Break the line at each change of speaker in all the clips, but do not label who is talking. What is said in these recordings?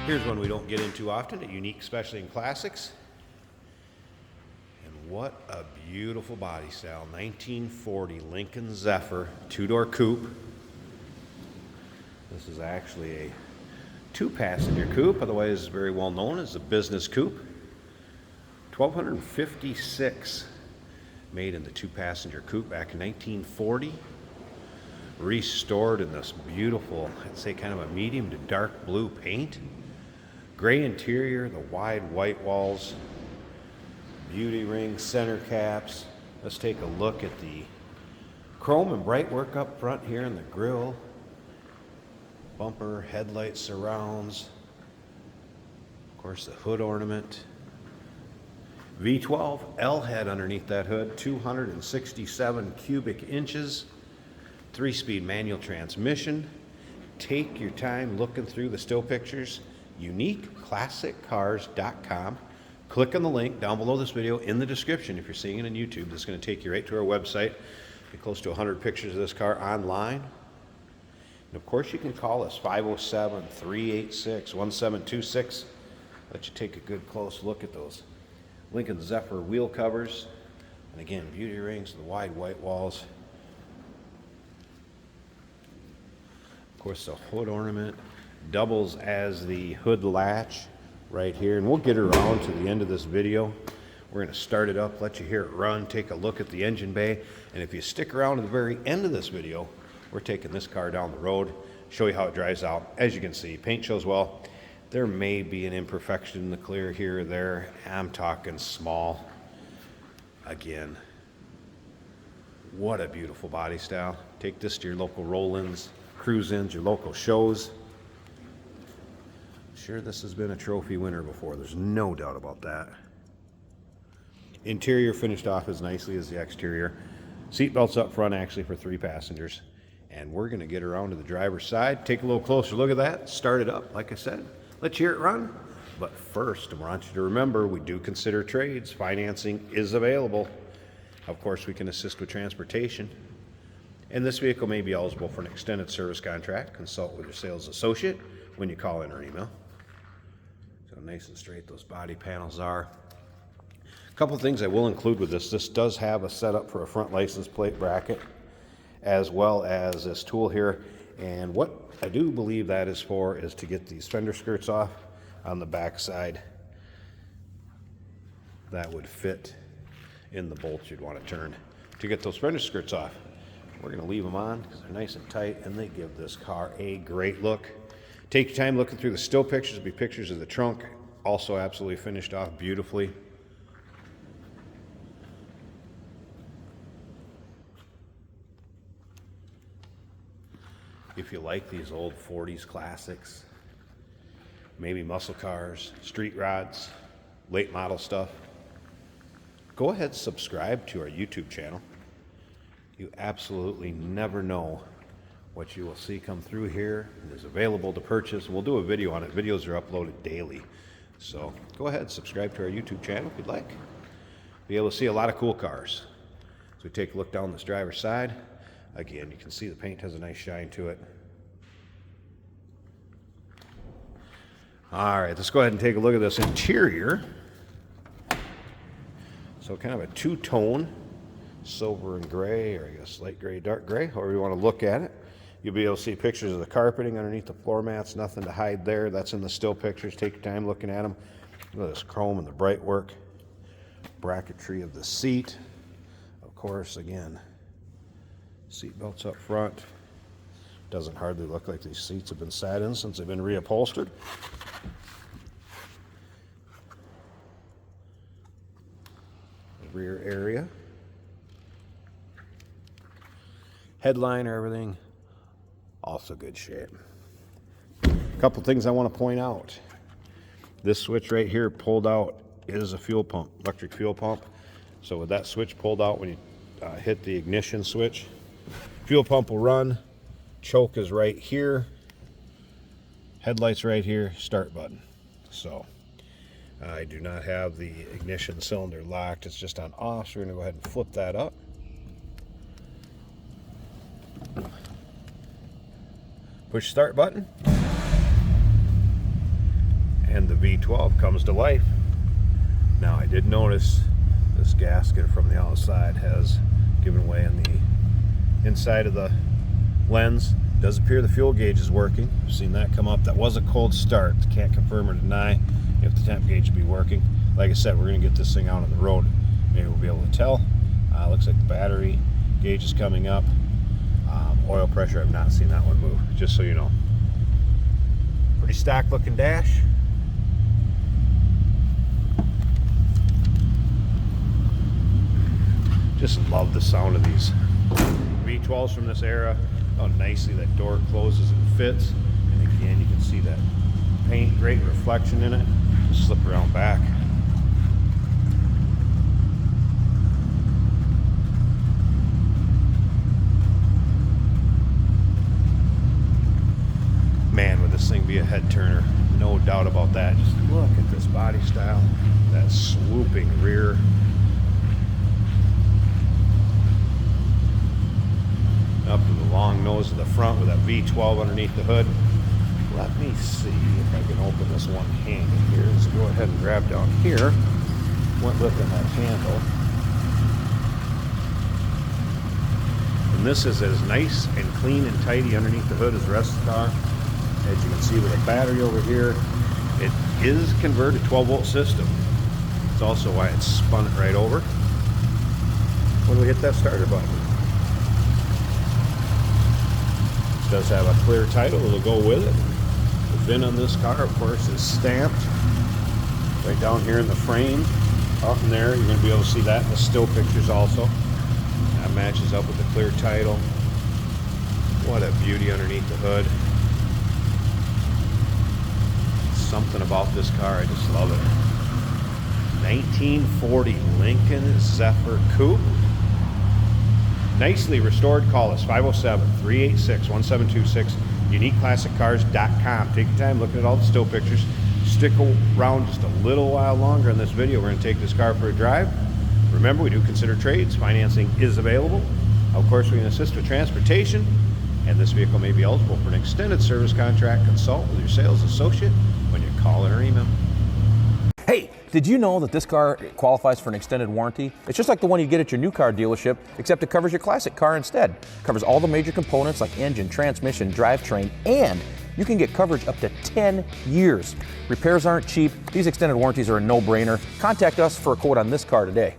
Here's one we don't get into often, a unique specialty in classics. And what a beautiful body style. 1940 Lincoln Zephyr, two-door coupe. This is actually a two-passenger coupe, otherwise very well known as a business coupe. 1256, made in the two-passenger coupe back in 1940. Restored in this beautiful, I'd say kind of a medium to dark blue paint. Gray interior, the wide white walls, beauty rings, center caps. Let's take a look at the chrome and bright work up front here in the grille. Bumper, headlight surrounds. Of course, the hood ornament. V12 L head underneath that hood, 267 cubic inches. 3-speed manual transmission. Take your time looking through the still pictures. UniqueClassicCars.com. Click on the link down below this video in the description if you're seeing it on YouTube. That's going to take you right to our website. Get close to 100 pictures of this car online. And of course, you can call us 507-386-1726. Let you take a good close look at those Lincoln Zephyr wheel covers. And again, beauty rings, the wide white walls. Of course, the hood ornament doubles as the hood latch right here, and we'll get around to the end of this video. We're going to start it up, let you hear it run, take a look at the engine bay, and if you stick around to the very end of this video, we're taking this car down the road, show you how it drives out. As you can see, paint shows well. There may be an imperfection in the clear here or there. I'm talking small. Again, what a beautiful body style. Take this to your local roll-ins, cruise-ins, your local shows. Sure, this has been a trophy winner before. There's no doubt about that. Interior finished off as nicely as the exterior. Seat belts up front actually for 3 passengers. And we're going to get around to the driver's side. Take a little closer look at that. Start it up, like I said. Let's hear it run. But first, I want you to remember, we do consider trades. Financing is available. Of course, we can assist with transportation. And this vehicle may be eligible for an extended service contract. Consult with your sales associate when you call in or email. So nice and straight those body panels are. A couple things I will include with this. This does have a setup for a front license plate bracket, as well as this tool here. And what I do believe that is for is to get these fender skirts off on the back side. That would fit in the bolts you'd want to turn to get those fender skirts off. We're going to leave them on because they're nice and tight and they give this car a great look. Take your time looking through the still pictures. There'll be pictures of the trunk, also absolutely finished off beautifully. If you like these old 40s classics, maybe muscle cars, street rods, late model stuff, go ahead and subscribe to our YouTube channel. You absolutely never know what you will see come through here. It is available to purchase, and we'll do a video on it. Videos are uploaded daily. So go ahead and subscribe to our YouTube channel if you'd like. Be able to see a lot of cool cars. So we take a look down this driver's side. Again, you can see the paint has a nice shine to it. All right, let's go ahead and take a look at this interior. So kind of a two-tone, silver and gray, or I guess light gray, dark gray, however you want to look at it. You'll be able to see pictures of the carpeting underneath the floor mats, nothing to hide there. That's in the still pictures. Take your time looking at them. Look at this chrome and the bright work. Bracketry of the seat. Of course, again, seat belts up front. Doesn't hardly look like these seats have been sat in since they've been reupholstered. The rear area. Headliner, everything, also good shape. A couple things I want to point out. This switch right here pulled out is a fuel pump, electric fuel pump. So with that switch pulled out, when you hit the ignition switch, fuel pump will run. Choke is right here. Headlights right here, start button. So I do not have the ignition cylinder locked. It's just on off, so we're gonna go ahead and flip that up. Push start button. and the V12 comes to life. Now I did notice this gasket from the outside has given way on the inside of the lens. It does appear the fuel gauge is working. I've seen that come up. That was a cold start. Can't confirm or deny if the temp gauge will be working. Like I said, we're going to get this thing out on the road. Maybe we'll be able to tell. Looks like the battery gauge is coming up. Oil pressure, I've not seen that one move, just so you know. Pretty stock looking dash. Just love the sound of these V12s from this era. How nicely that door closes and fits. And again, you can see that paint, great reflection in it. Just slip around back. Man, would this thing be a head turner? No doubt about that. Just look at this body style, that swooping rear. Up to the long nose of the front with that V12 underneath the hood. Let me see if I can open this one-handed here. Let's go ahead and grab down here. Went lifting that handle. And this is as nice and clean and tidy underneath the hood as the rest of the car. As you can see with the battery over here, it is converted 12-volt system. It's also why it spun it right over. When we hit that starter button. It does have a clear title, it'll go with it. The VIN on this car, of course, is stamped right down here in the frame. Up in there, you're going to be able to see that in the still pictures also. That matches up with the clear title. What a beauty underneath the hood. Something about this car, I just love it. 1940 Lincoln Zephyr Coupe. Nicely restored. Call us 507-386-1726, uniqueclassiccars.com. Take your time looking at all the still pictures. Stick around just a little while longer in this video. We're going to take this car for a drive. Remember, we do consider trades. Financing is available. Of course, we can assist with transportation, and this vehicle may be eligible for an extended service contract. Consult with your sales associate when you call it or email.
Hey, did you know that this car qualifies for an extended warranty? It's just like the one you get at your new car dealership, except it covers your classic car instead. It covers all the major components like engine, transmission, drivetrain, and you can get coverage up to 10 years. Repairs aren't cheap. These extended warranties are a no-brainer. Contact us for a quote on this car today.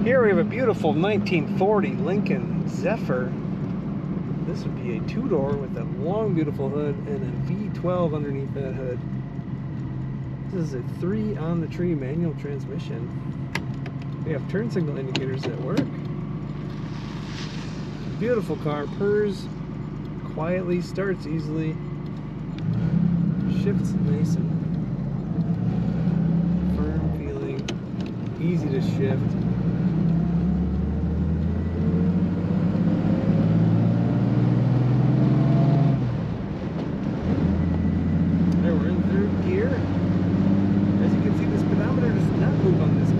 Here we have a beautiful 1940 Lincoln Zephyr. This would be a two-door with a long, beautiful hood and a V12 underneath that hood. This is a 3 on the tree manual transmission. We have turn signal indicators that work. Beautiful car, purrs quietly, starts easily, shifts nice and firm feeling, easy to shift.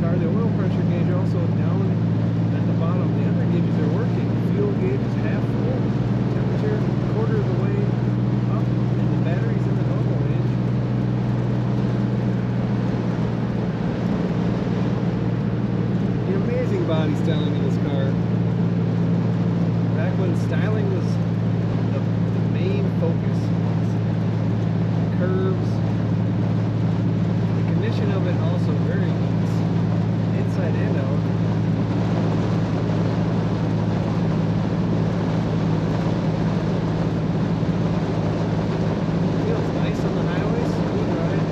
The oil pressure gauge also down at the bottom. The other gauges are working. The fuel gauge is half full. Temperature quarter of the way up, and the battery's in the normal range. The amazing body styling in this car. Back when styling was the main focus. Curves. The condition of it also very good. Inside and out. Feels nice on the highway, smooth ride.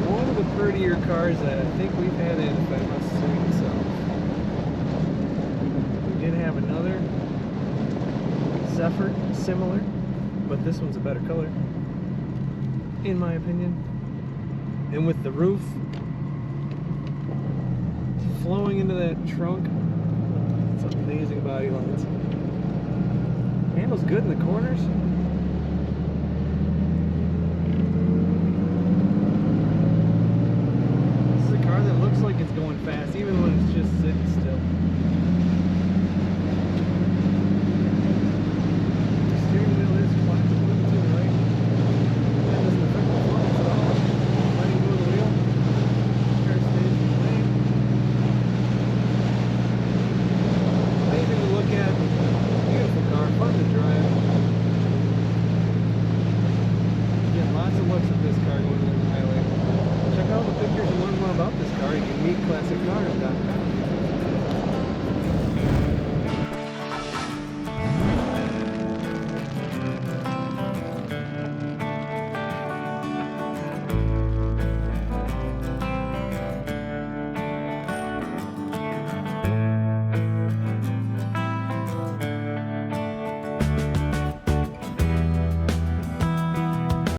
One of the prettier cars that I think we've had in, if I must say so. Did have another Zephyr similar, but this one's a better color in my opinion. And with the roof flowing into that trunk, it's amazing body lines. Handles good in the corners.